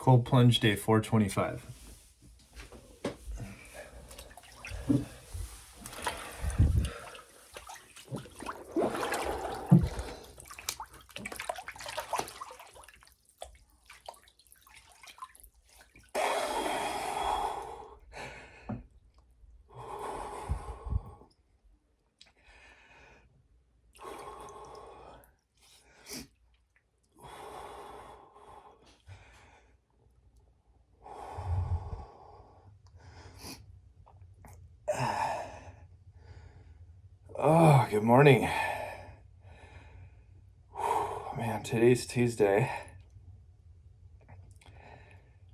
Cold plunge day 425. Oh, good morning. Man, today's Tuesday.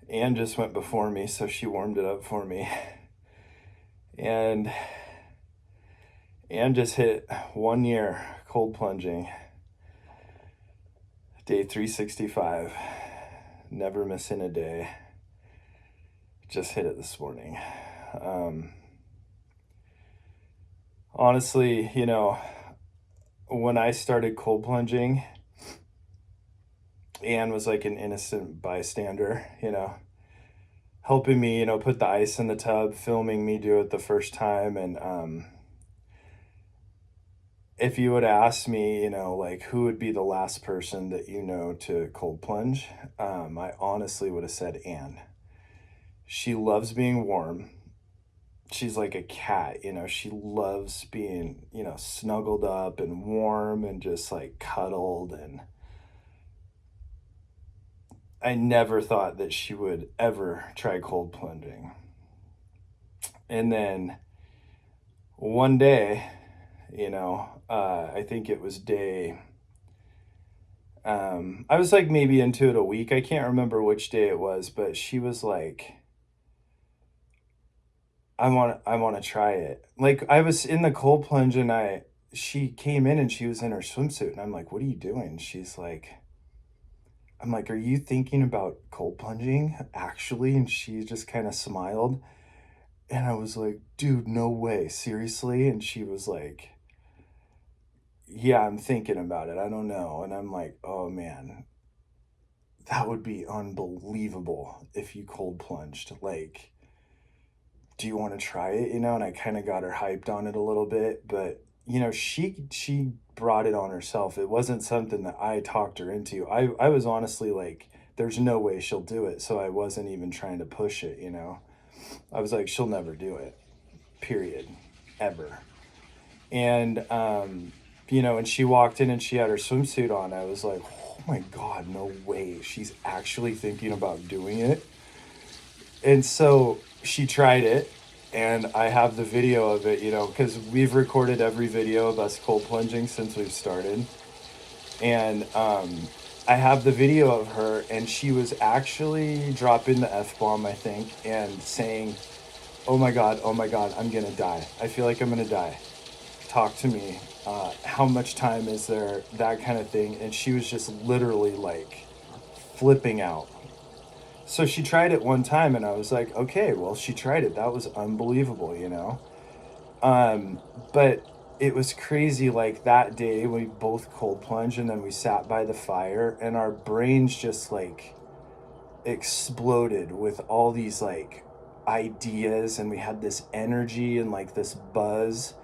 Anne just went before me, so she warmed it up for me. And Anne just hit 1 year cold plunging. Day 365. Never missing a day. Just hit it this morning. Honestly, when I started cold plunging, Anne was like an innocent bystander, helping me, put the ice in the tub, filming me do it the first time. And if you would ask me, like who would be the last person that to cold plunge, I honestly would have said Anne. She loves being warm. She's like a cat, she loves being, snuggled up and warm and just like cuddled. And I never thought that she would ever try cold plunging. And then one day, I think it was I was like maybe into it a week. I can't remember which day it was, but she was like, I want to try it. Like I was in the cold plunge and she came in and she was in her swimsuit and I'm like, what are you doing? I'm like, are you thinking about cold plunging actually? And she just kind of smiled. And I was like, dude, no way, seriously? And she was like, yeah, I'm thinking about it. I don't know. And I'm like, oh man, that would be unbelievable if you cold plunged. Like, do you want to try it? And I kind of got her hyped on it a little bit, but she brought it on herself. It wasn't something that I talked her into. I was honestly like, there's no way she'll do it. So I wasn't even trying to push it, I was like, she'll never do it, period, ever. And, and she walked in and she had her swimsuit on. I was like, oh my God, no way. She's actually thinking about doing it. And so she tried it. And I have the video of it, because we've recorded every video of us cold plunging since we've started. And I have the video of her, and she was actually dropping the F-bomb, I think, and saying, oh my God, I'm going to die. I feel like I'm going to die. Talk to me. How much time is there? That kind of thing. And she was just literally like flipping out. So she tried it one time and I was like, okay, well, she tried it. That was unbelievable, But it was crazy. Like that day we both cold plunged and then we sat by the fire and our brains just like exploded with all these like ideas. And we had this energy and like this buzz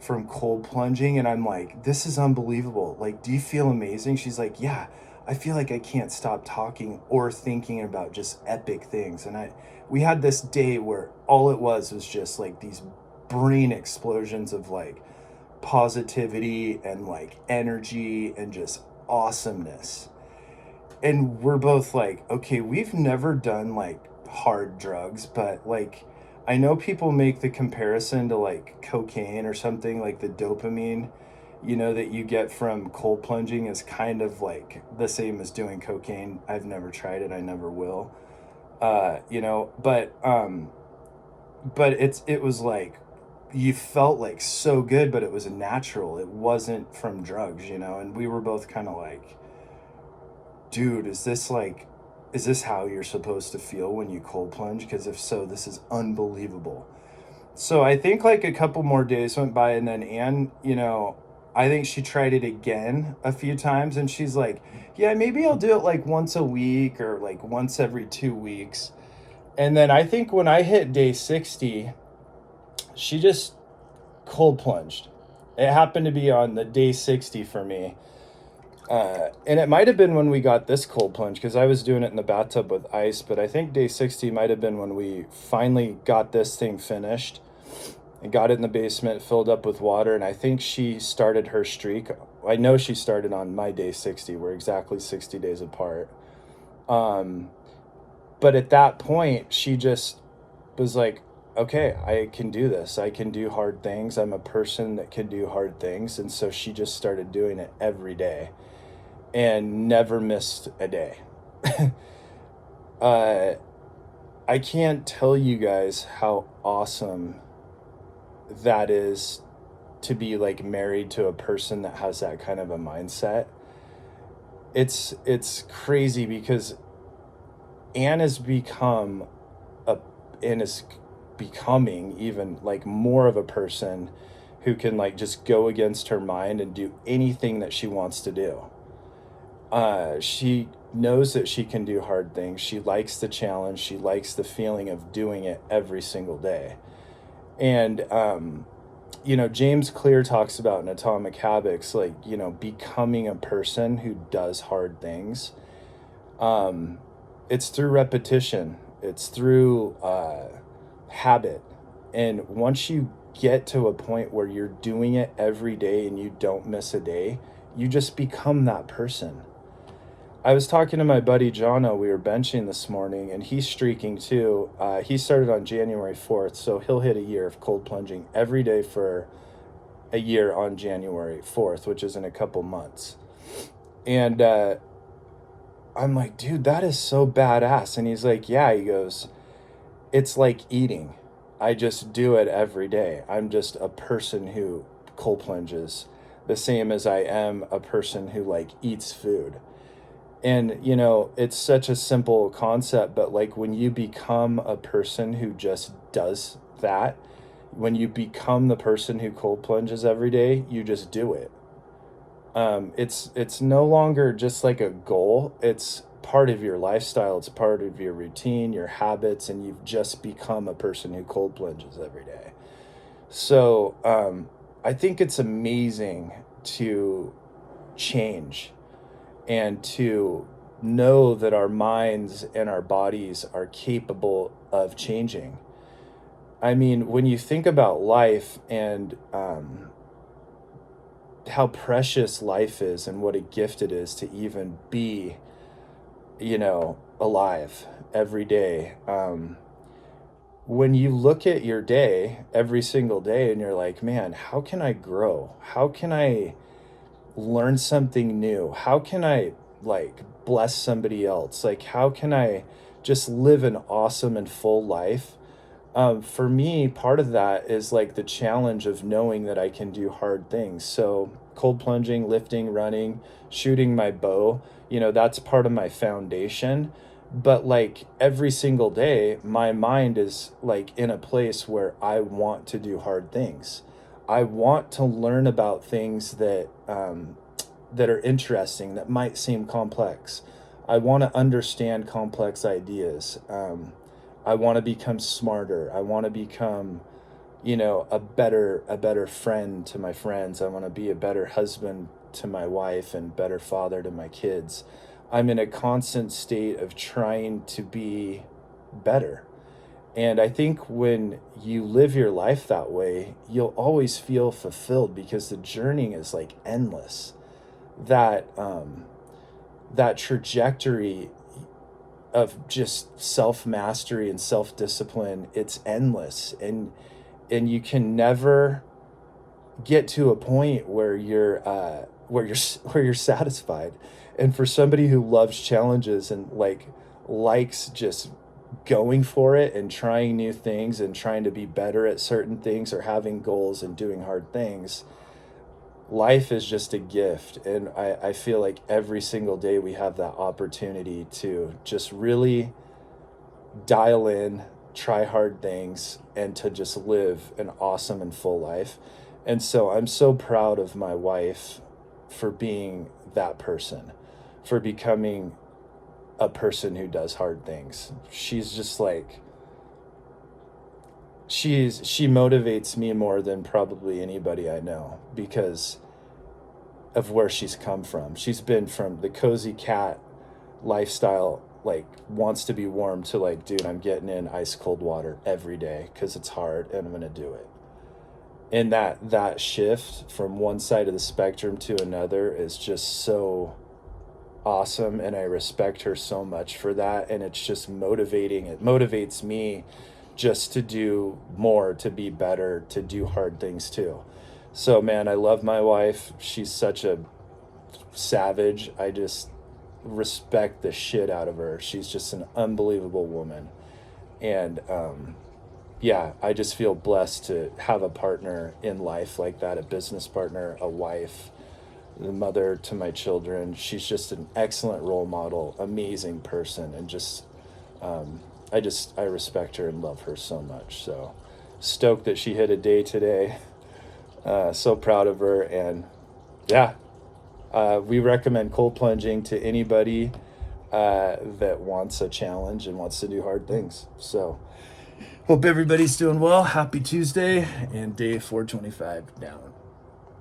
from cold plunging. And I'm like, this is unbelievable. Like, do you feel amazing? She's like, yeah. I feel like I can't stop talking or thinking about just epic things. And we had this day where all it was just like these brain explosions of like positivity and like energy and just awesomeness. And we're both like, okay, we've never done like hard drugs, but like I know people make the comparison to like cocaine or something, like the dopamine that you get from cold plunging is kind of like the same as doing cocaine. I've never tried it. I never will. But it was like, you felt like so good, but it was natural. It wasn't from drugs, and we were both kind of like, dude, is this how you're supposed to feel when you cold plunge? Because if so, this is unbelievable. So I think like a couple more days went by and then Anne, I think she tried it again a few times, and she's like, yeah, maybe I'll do it like once a week or like once every 2 weeks. And then I think when I hit day 60, she just cold plunged. It happened to be on the day 60 for me. And it might have been when we got this cold plunge because I was doing it in the bathtub with ice, but I think day 60 might have been when we finally got this thing finished and got it in the basement, filled up with water. And I think she started her streak. I know she started on my day 60. We're exactly 60 days apart. But at that point, she just was like, okay, I can do this. I can do hard things. I'm a person that can do hard things. And so she just started doing it every day and never missed a day. I can't tell you guys how awesome that is to be like married to a person that has that kind of a mindset. It's crazy because Anne has become and is becoming even like more of a person who can like just go against her mind and do anything that she wants to do. She knows that she can do hard things. She likes the challenge. She likes the feeling of doing it every single day. And, James Clear talks about in Atomic Habits, like, becoming a person who does hard things. It's through repetition. It's through habit. And once you get to a point where you're doing it every day and you don't miss a day, you just become that person. I was talking to my buddy Jono. We were benching this morning, and he's streaking too. He started on January 4th, so he'll hit a year of cold plunging every day for a year on January 4th, which is in a couple months. And I'm like, dude, that is so badass. And he's like, yeah, he goes, it's like eating. I just do it every day. I'm just a person who cold plunges the same as I am a person who like eats food. And, it's such a simple concept, but like when you become a person who just does that, when you become the person who cold plunges every day, you just do it. It's no longer just like a goal. It's part of your lifestyle. It's part of your routine, your habits, and you've just become a person who cold plunges every day. So I think it's amazing to change and to know that our minds and our bodies are capable of changing. I mean, when you think about life and how precious life is and what a gift it is to even be, alive every day. When you look at your day every single day and you're like, man, how can I grow? How can I learn something new? How can I like bless somebody else? Like, how can I just live an awesome and full life? For me, part of that is like the challenge of knowing that I can do hard things. So cold plunging, lifting, running, shooting my bow, that's part of my foundation. But like every single day, my mind is like in a place where I want to do hard things. I want to learn about things that are interesting, that might seem complex. I want to understand complex ideas. I want to become smarter. I want to become, a better friend to my friends. I want to be a better husband to my wife and better father to my kids. I'm in a constant state of trying to be better. And I think when you live your life that way, you'll always feel fulfilled because the journey is like endless. That trajectory of just self-mastery and self-discipline, it's endless, and you can never get to a point where you're satisfied. And for somebody who loves challenges and like likes just going for it and trying new things and trying to be better at certain things or having goals and doing hard things, life is just a gift. And I feel like every single day we have that opportunity to just really dial in, try hard things, and to just live an awesome and full life. And so I'm so proud of my wife for being that person, for becoming a person who does hard things. She's just like, she motivates me more than probably anybody I know because of where she's come from. She's been from the cozy cat lifestyle, like wants to be warm, to like, dude, I'm getting in ice cold water every day because it's hard and I'm gonna do it. And that shift from one side of the spectrum to another is just so awesome, and I respect her so much for that. And it's just motivating. It motivates me just to do more, to be better, to do hard things too. So man, I love my wife. She's such a savage. I just respect the shit out of her. She's just an unbelievable woman. And yeah, I just feel blessed to have a partner in life like that, a business partner, a wife, the mother to my children. She's just an excellent role model, amazing person, and just I respect her and love her so much. So stoked that she hit a day today. So proud of her. And yeah, we recommend cold plunging to anybody that wants a challenge and wants to do hard things. So hope everybody's doing well. Happy Tuesday and day 425 down.